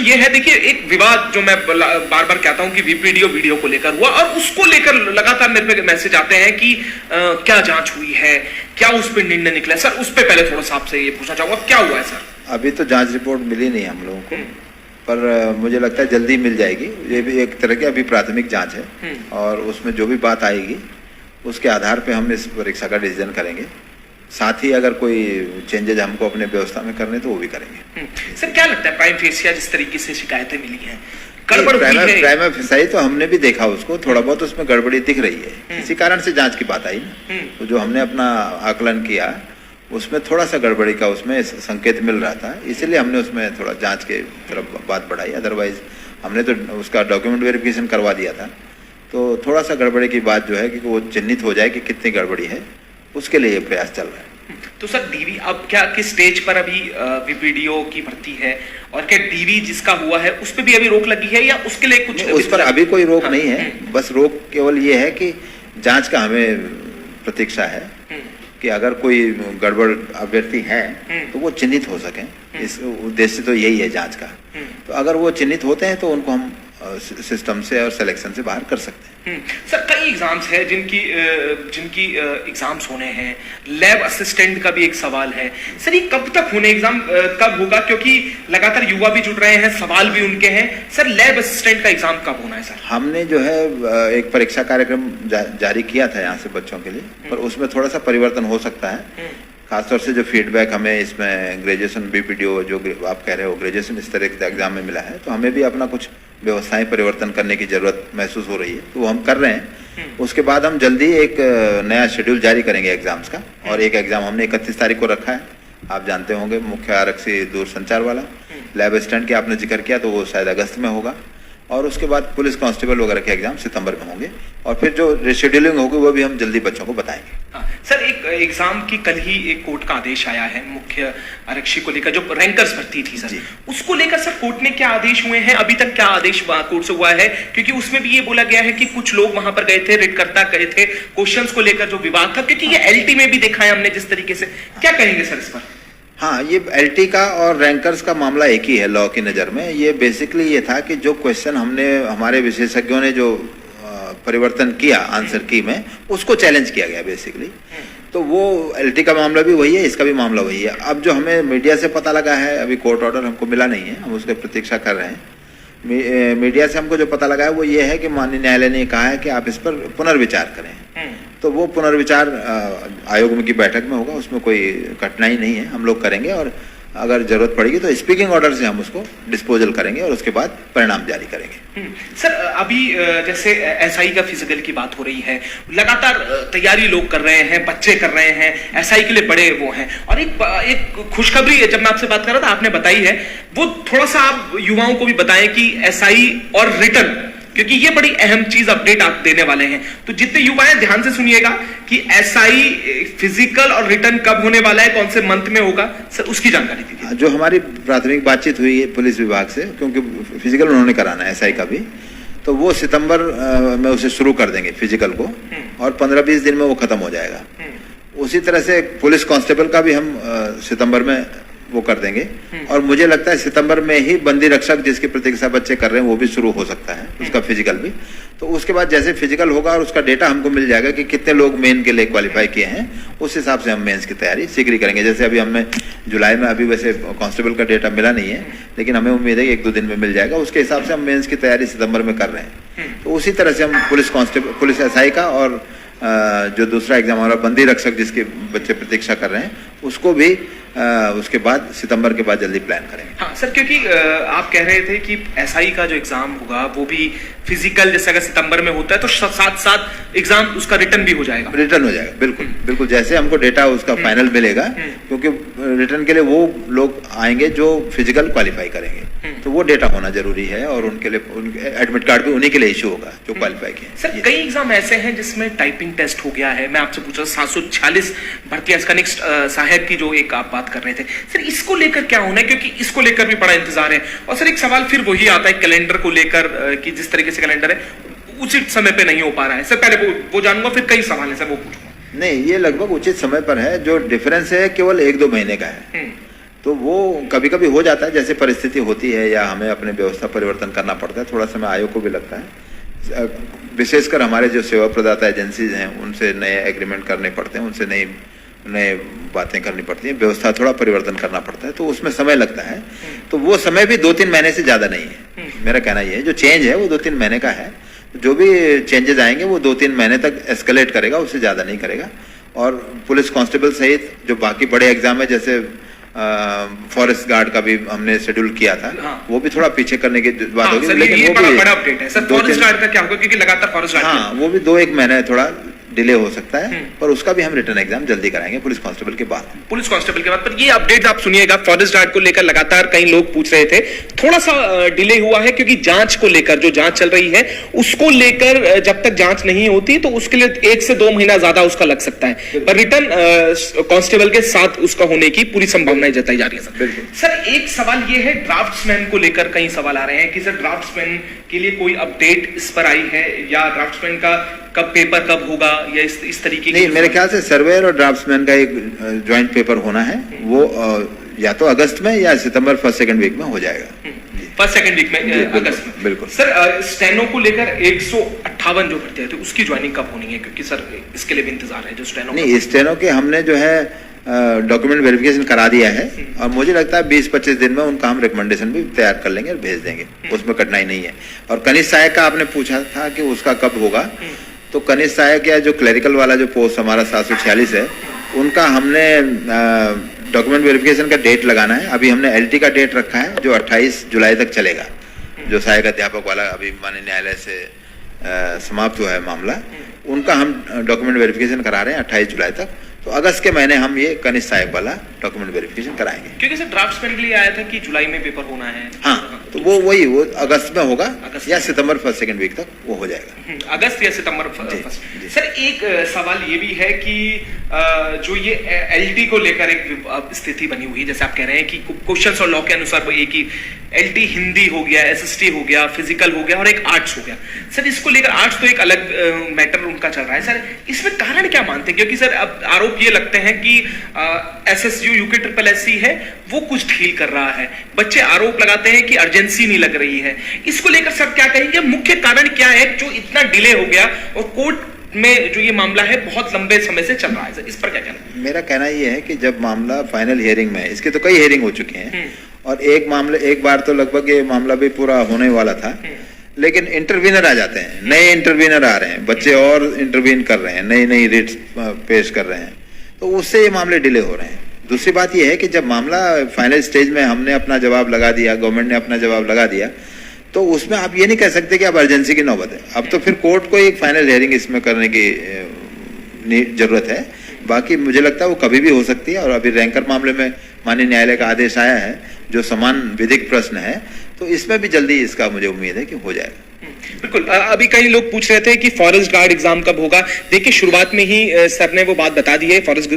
ये है, देखिए एक विवाद जो मैं बार बार कहता हूं कि वीपीडीओ वीडियो को लेकर हुआ और उसको लेकर लगातार मेरे पे मैसेज आते हैं कि क्या जांच हुई है, क्या उस पर निर्णय निकला है। सर उस पर पहले थोड़ा सा आपसे ये पूछना चाहूंगा, क्या हुआ है सर? अभी तो जांच रिपोर्ट मिली नहीं हम लोगों को, पर मुझे लगता है जल्दी मिल जाएगी। ये भी एक तरह की अभी प्राथमिक जांच है और उसमें जो भी बात आएगी उसके आधार पे हम इस परीक्षा का डिसीजन करेंगे। साथ ही अगर कोई चेंजेज हमको अपने व्यवस्था में करने तो वो भी करेंगे। सर क्या लगता है प्राइम फेसिया जिस तरीके से शिकायतें मिली हैं, गड़बड़ हुई है? प्राइम फेसिया तो हमने भी देखा उसको, थोड़ा बहुत उसमें गड़बड़ी दिख रही है, इसी कारण से जांच की बात आई ना। तो जो हमने अपना आकलन किया उसमें थोड़ा सा गड़बड़ी का उसमें संकेत मिल रहा था, इसीलिए हमने उसमें थोड़ा जांच के तरफ बात बढ़ाई। अदरवाइज हमने तो उसका डॉक्यूमेंट वेरिफिकेशन करवा दिया था। तो थोड़ा सा गड़बड़ी की बात जो है कि वो चिन्हित हो जाए कि कितनी गड़बड़ी है, उसके लिए प्रयास चल रहा है। तो सर डीवी अब क्या किस स्टेज पर अभी वीपीडीओ की भर्ती है और क्या डीवी जिसका हुआ है उस पर भी अभी रोक लगी है या उसके लिए कुछ? उस पर अभी कोई रोक नहीं है, बस रोक केवल ये है कि जांच का हमें प्रतीक्षा है कि अगर कोई गड़बड़ अभ्यर्थी है तो वो चिन्हित हो सके। इस उद्देश्य तो यही है जांच का। तो अगर वो चिन्हित होते हैं तो उनको हम सिस्टम से और सिलेक्शन से बाहर कर सकते हैं। सर कई एग्जाम्स हैं जिनकी एग्जाम्स होने हैं, लैब असिस्टेंट का भी एक सवाल है। सर ये कब तक होने एग्जाम, कब होगा? क्योंकि लगातार युवा भी जुड़ रहे हैं, सवाल भी उनके हैं। सर लैब असिस्टेंट का एग्जाम कब होना है सर? हमने जो है एक परीक्षा कार्यक्रम जारी किया था यहाँ से बच्चों के लिए, पर उसमें थोड़ा सा परिवर्तन हो सकता है। खासतौर से जो फीडबैक हमें इसमें ग्रेजुएशन बीपीडीओ जो आप कह रहे हो ग्रेजुएशन इस तरह के एग्जाम में मिला है, तो हमें भी अपना कुछ व्यवस्थाएं परिवर्तन करने की जरूरत महसूस हो रही है, तो वो हम कर रहे हैं। उसके बाद हम जल्दी एक नया शेड्यूल जारी करेंगे एग्जाम्स का, और एक एग्जाम हमने 31 तारीख को रखा है, आप जानते होंगे, मुख्य आरक्षी दूरसंचार वाला। लैब असिस्टेंट की आपने जिक्र किया तो वो शायद अगस्त में होगा, और उसके बाद पुलिस कांस्टेबल वगैरह के एग्जाम सितंबर में होंगे, और फिर जो रिशेड्यूलिंग होगी वो भी हम जल्दी बच्चों को बताएंगे। सर एक एग्जाम की कल ही एक कोर्ट का आदेश आया है मुख्य आरक्षी को लेकर, जो रैंकर्स भर्ती थी सर, उसको लेकर सर कोर्ट ने क्या आदेश हुए हैं? अभी तक क्या आदेश कोर्ट से हुआ है? क्योंकि उसमें भी ये बोला गया है कि कुछ लोग वहां पर गए थे, रिटकर्ता गए थे, क्वेश्चंस को लेकर जो विवाद था, क्योंकि ये एलटी में भी देखा है हमने जिस तरीके से। क्या कहेंगे सर इस पर? हाँ, ये एलटी का और रैंकर्स का मामला एक ही है लॉ की नज़र में। ये बेसिकली ये था कि जो क्वेश्चन हमने हमारे विशेषज्ञों ने जो परिवर्तन किया आंसर की में, उसको चैलेंज किया गया बेसिकली। तो वो एलटी का मामला भी वही है, इसका भी मामला वही है। अब जो हमें मीडिया से पता लगा है, अभी कोर्ट ऑर्डर हमको मिला नहीं है, हम उसकी प्रतीक्षा कर रहे हैं। मीडिया से हमको जो पता लगा है वो ये है कि माननीय न्यायालय ने कहा है कि आप इस पर पुनर्विचार करें। तो वो पुनर्विचार आयोग की बैठक में होगा, उसमें कोई कठिनाई नहीं है, हम लोग करेंगे, और अगर जरूरत पड़ेगी तो स्पीकिंग ऑर्डर से हम उसको डिस्पोजल करेंगे और उसके बाद परिणाम जारी करेंगे। सर अभी जैसे एसआई का फिजिकल की बात हो रही है, लगातार तैयारी लोग कर रहे हैं, बच्चे कर रहे हैं, एसआई के लिए बड़े वो हैं, और एक खुशखबरी जब मैं आपसे बात कर रहा था आपने बताई है, वो थोड़ा सा आप युवाओं को भी बताएं कि एसआई और रिटर्न, क्योंकि ये बड़ी अहम चीज अपडेट आप देने वाले हैं। तो जितने युवा हैं ध्यान से सुनिएगा कि एसआई फिजिकल और रिटर्न कब होने वाला है, कौन से मंथ में होगा, सर उसकी जानकारी दीजिए। जो हमारी प्राथमिक बातचीत हुई है पुलिस विभाग से, क्योंकि फिजिकल उन्होंने कराना है एसआई का भी, तो वो सितंबर में उसे शुरू कर देंगे फिजिकल को, और 15-20 दिन में वो खत्म हो जाएगा। उसी तरह से पुलिस कांस्टेबल का भी हम सितंबर में वो कर देंगे, और मुझे लगता है सितंबर में ही बंदी रक्षक जिसकी प्रतीक्षा बच्चे कर रहे हैं वो भी शुरू हो सकता है, उसका फिजिकल भी। तो उसके बाद जैसे फिजिकल होगा और उसका डेटा हमको मिल जाएगा कि कितने लोग मेन के लिए क्वालिफाई किए हैं, उस हिसाब से हम मेंस की तैयारी शीघ्र ही करेंगे। जैसे अभी हमें जुलाई में, अभी वैसे कांस्टेबल का डेटा मिला नहीं है, लेकिन हमें उम्मीद है कि 1-2 दिन में मिल जाएगा, उसके हिसाब से हम मेंस की तैयारी सितंबर में कर रहे हैं। तो उसी तरह से हम पुलिस कांस्टेबल, पुलिस एसआई का, और जो दूसरा एग्जाम हमारा बंदी रक्षक जिसके बच्चे प्रतीक्षा कर रहे हैं, उसको भी उसके बाद सितंबर के बाद जल्दी प्लान करेंगे। हाँ सर, क्योंकि आप कह रहे थे कि एसआई का जो एग्जाम होगा वो भी फिजिकल जैसे अगर सितंबर में होता है तो साथ साथ एग्जाम उसका रिटर्न भी हो जाएगा। रिटर्न हो जाएगा, बिल्कुल बिल्कुल, जैसे हमको डेटा उसका फाइनल मिलेगा, क्योंकि रिटर्न के लिए वो लोग आएंगे जो फिजिकल क्वालिफाई करेंगे, तो वो डेटा होना जरूरी है, और उनके लिए एडमिट कार्ड भी उन्हीं के लिए इशू होगा जो क्वालिफाई किए। सर कई एग्जाम ऐसे हैं जिसमें टाइपिंग टेस्ट हो गया है, मैं आपसे पूछ रहा हूँ 746 भर्ती, इसका नेक्स्ट साहब की जो एक आप बात कर रहे थे, सर इसको लेकर क्या होना है? क्योंकि इसको लेकर भी बड़ा इंतजार है, और सर एक सवाल फिर वही आता है कैलेंडर को लेकर कि जिस तरीके से कैलेंडर है उचित समय पे नहीं हो पा रहा है। सर पहले वो जानूंगा, फिर कई सवाल है सर वो पूछूंगा। नहीं, ये लगभग उचित समय पर है, जो डिफरेंस है केवल 1-2 महीने का है। तो वो कभी कभी हो जाता है, जैसे परिस्थिति होती है या हमें अपने व्यवस्था परिवर्तन करना पड़ता है, थोड़ा समय आयोग को भी लगता है। विशेषकर हमारे जो सेवा प्रदाता एजेंसीज हैं उनसे नए एग्रीमेंट करने पड़ते हैं, उनसे नए बातें करनी पड़ती हैं, व्यवस्था थोड़ा परिवर्तन करना पड़ता है, तो उसमें समय लगता है। तो वो समय भी 2-3 महीने से ज़्यादा नहीं है। मेरा कहना ये है, जो चेंज है वो 2-3 महीने का है। जो भी चेंजेस आएंगे वो 2-3 महीने तक एस्केलेट करेगा, उससे ज़्यादा नहीं करेगा। और पुलिस कांस्टेबल सहित जो बाकी बड़े एग्जाम है, जैसे फॉरेस्ट गार्ड का भी हमने शेड्यूल किया था, हाँ। वो भी थोड़ा पीछे करने की बात हाँ, होगी, सर, लेकिन ये वो बड़ा भी बड़ा अपडेट है सर। फॉरेस्ट गार्ड का क्या होगा, क्योंकि लगातार फॉरेस्ट गार्ड हाँ, वो भी 2-1 महीने थोड़ा डिले हो सकता है, पर उसका भी हम रिटर्न एग्जाम जल्दी कराएंगे पुलिस कांस्टेबल के बाद। पुलिस कांस्टेबल के बाद। पर ये अपडेट आप सुनिएगा, फॉरेस्ट गार्ड को लेकर लगातार कई लोग पूछ रहे थे, थोड़ा सा डिले हुआ है क्योंकि जांच को लेकर, जो जांच चल रही है उसको लेकर जब तक जांच नहीं होती तो उसके लिए 1 से 2 महीना ज्यादा उसका लग सकता है, पर रिटर्न कांस्टेबल के साथ उसका होने की पूरी संभावनाएं जताई जा रही है। सर, सर एक सवाल ये है, ड्राफ्ट्समैन को लेकर कई सवाल आ रहे हैं कि सर ड्राफ्ट्समैन के लिए कोई अपडेट इस पर आई है, या ड्राफ्ट्समैन का कब पेपर कब होगा, या इस तरीके नहीं, मेरे ख्याल से सर्वेयर और ड्राफ्ट्समैन का एक ज्वाइंट पेपर होना है, वो या तो अगस्त में या सितंबर 1st-2nd वीक में हो जाएगा। 1st-2nd वीक में, अगस्त में। बिल्कुल। सर स्टेनो को लेकर 158 जो भर्ती थे उसकी ज्वाइनिंग कब होनी है, क्योंकि सर इसके लिए भी इंतजार है जो स्टेनो। नहीं, स्टेनो के हमने जो है डॉक्यूमेंट वेरिफिकेशन करा दिया है, और मुझे लगता है 20-25 दिन में उनका हम रिकमेंडेशन भी तैयार कर लेंगे और भेज देंगे, उसमें कठिनाई नहीं है। और कनिष्ठ सहायक का आपने पूछा था कि उसका कब होगा, तो कनिष्ठ सहायक या जो क्लरिकल वाला जो पोस्ट हमारा 746 है, उनका हमने डॉक्यूमेंट वेरिफिकेशन का डेट लगाना है। अभी हमने LT का डेट रखा है जो 28 जुलाई तक चलेगा, जो सहायक अध्यापक वाला अभी माननीय न्यायालय से समाप्त हुआ है मामला, उनका हम डॉक्यूमेंट वेरिफिकेशन करा रहे हैं 28 जुलाई तक। तो अगस्त के महीने हम ये कनिष्ठ सहायक वाला डॉक्यूमेंट वेरिफिकेशन कराएंगे, क्योंकि सर ड्राफ्ट्समैन के लिए आया था कि जुलाई में पेपर होना है। हाँ, तो वो अगस्त में होगा, या सितंबर 1st-2nd वीक तक वो हो जाएगा। अगस्त या सितंबर 1st। सर एक सवाल ये भी है कि जो ये LT को लेकर एक स्थिति बनी हुई, जैसे आप कह रहे हैं कि क्वेश्चंस और लॉ के अनुसार वो एक ही LT हिंदी हो गया, SST हो गया, फिजिकल हो गया और एक आर्ट्स हो गया। सर इसको लेकर आर्ट्स तो एक अलग मैटर उनका चल रहा है, सर इसमें कारण क्या मानते हैं, क्योंकि सर अब आरोप ये लगते हैं कि SSU UKSSC है वो कुछ ढील कर रहा है, बच्चे आरोप लगाते हैं कि अर्जेंसी नहीं लग रही है। इसको लेकर सर क्या कहेंगे, मुख्य कारण क्या है जो इतना डिले हो गया और कोर्ट में जो ये मामला है बहुत लंबे समय से चल रहा है, सर इस पर क्या कहना है? मेरा कहना ये है कि जब मामला फाइनल हियरिंग में, इसके तो कई हियरिंग हो चुके हैं, और एक बार तो लगभग ये मामला भी पूरा होने वाला था, लेकिन इंटरवीनर आ जाते हैं, नए इंटरवीनर आ रहे हैं, बच्चे और इंटरवीन कर रहे हैं, नई रिट्स पेश कर रहे हैं, तो उससे ये मामले डिले हो रहे हैं। दूसरी बात ये है कि जब मामला फाइनल स्टेज में हमने अपना जवाब लगा दिया, गवर्नमेंट ने अपना जवाब लगा दिया, तो उसमें आप ये नहीं कह सकते कि अब अर्जेंसी की नौबत है। अब तो फिर कोर्ट को एक फाइनल हियरिंग इसमें करने की जरूरत है। बाकी मुझे लगता है वो कभी भी हो सकती है, और अभी रैंकर मामले में माननीय न्यायालय का आदेश आया है जो समान विधिक प्रश्न है, तो इसमें भी जल्दी इसका मुझे उम्मीद है कि हो जाएगा। बिल्कुल। अभी कई लोग पूछ रहे थे कि फॉरेस्ट गार्ड एग्जाम कब होगा। देखिए शुरुआत में ही सर ने वो बात बता दी है फॉरेस्ट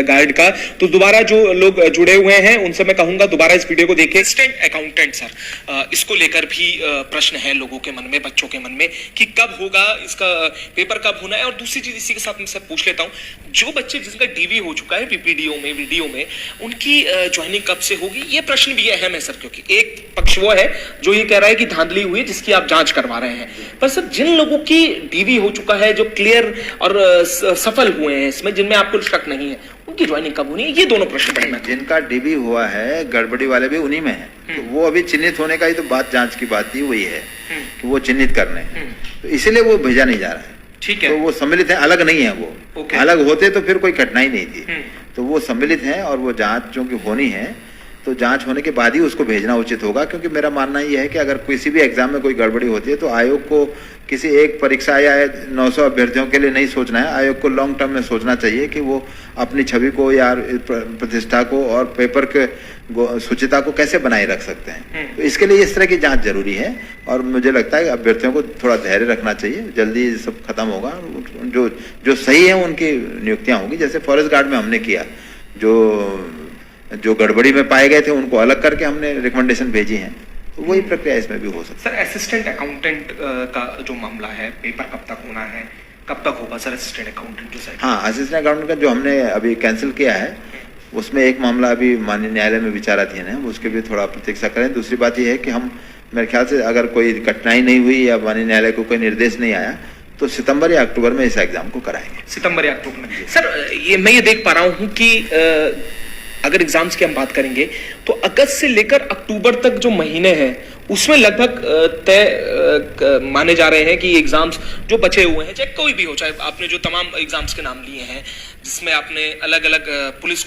गार्ड का, तो दोबारा जो लोग जुड़े हुए हैं उनसे मैं कहूंगा दोबारा इस वीडियो को देखिए। असिस्टेंट अकाउंटेंट सर, इसको लेकर भी प्रश्न है लोगों के मन में, बच्चों के मन में कि कब होगा, इसका पेपर कब होना है। और दूसरी चीज इसी के साथ मैं सर पूछ लेता हूँ, जो बच्चे जिसका DV हो चुका है PPDO में, वीडियो में, उनकी ज्वाइनिंग कब से होगी, ये प्रश्न भी अहम है सर, क्योंकि एक पक्ष वो है जो ये कह रहा है कि धांधली हुई जिसकी आप जांच करवा रहे हैं, पर सर जिन लोगों की DV हो चुका है, जो क्लियर और सफल हुए हैं इसमें, जिनमें आपको शक नहीं है, उनकी ज्वाइनिंग कब होनी है, ये दोनों प्रश्न बड़े महत्वपूर्ण। जिनका DV हुआ है, गड़बड़ी वाले भी उन्हीं में है, तो वो अभी चिन्हित होने का ही तो बात, जांच की बात ही वही है कि वो चिन्हित करने हैं, तो इसीलिए वो भेजा नहीं जा रहा है। ठीक है, तो वो सम्मिलित है, अलग नहीं है वो। अलग होते तो फिर कोई कठिनाई नहीं थी, तो वो सम्मिलित है, और वो जांच जो कि होनी है, तो जांच होने के बाद ही उसको भेजना उचित होगा। क्योंकि मेरा मानना यह है कि अगर किसी भी एग्जाम में कोई गड़बड़ी होती है तो आयोग को किसी एक परीक्षा या 900 अभ्यर्थियों के लिए नहीं सोचना है, आयोग को लॉन्ग टर्म में सोचना चाहिए कि वो अपनी छवि को या प्रतिष्ठा को और पेपर के शुचिता को कैसे बनाए रख सकते हैं। तो इसके लिए इस तरह की जांच जरूरी है, और मुझे लगता है अभ्यर्थियों को थोड़ा धैर्य रखना चाहिए, जल्दी सब खत्म होगा, जो सही है उनकी नियुक्तियां होगी। जैसे फॉरेस्ट गार्ड में हमने किया, जो गड़बड़ी में पाए गए थे उनको अलग करके हमने रिकमेंडेशन भेजी हैं, तो वही प्रक्रिया इसमें भी हो सकती है। सर असिस्टेंट अकाउंटेंट का जो मामला है, पेपर कब तक होना है, कब तक होगा सर असिस्टेंट अकाउंटेंट जो साइड? हाँ, असिस्टेंट अकाउंटेंट का जो हमने अभी कैंसिल किया है, उसमें एक मामला अभी माननीय न्यायालय में विचाराधीन है, उसके भी थोड़ा प्रतीक्षा करें। दूसरी बात यह है कि हम, मेरे ख्याल से अगर कोई कठिनाई नहीं हुई या माननीय न्यायालय को कोई निर्देश नहीं आया तो सितंबर या अक्टूबर में इस एग्जाम को कराएंगे। सितंबर या अक्टूबर में। सर मैं ये देख पा रहा हूं कि अगर एग्जाम्स की हम बात करेंगे तो अगस्त से लेकर अक्टूबर तक जो महीने हैं उसमें लगभग तय माने जा रहे हैं कि एग्जाम्स जो बचे हुए हैं, चाहे कोई भी हो, चाहे आपने जो तमाम एग्जाम्स के नाम लिए हैं जिसमें आपने अलग अलग पुलिस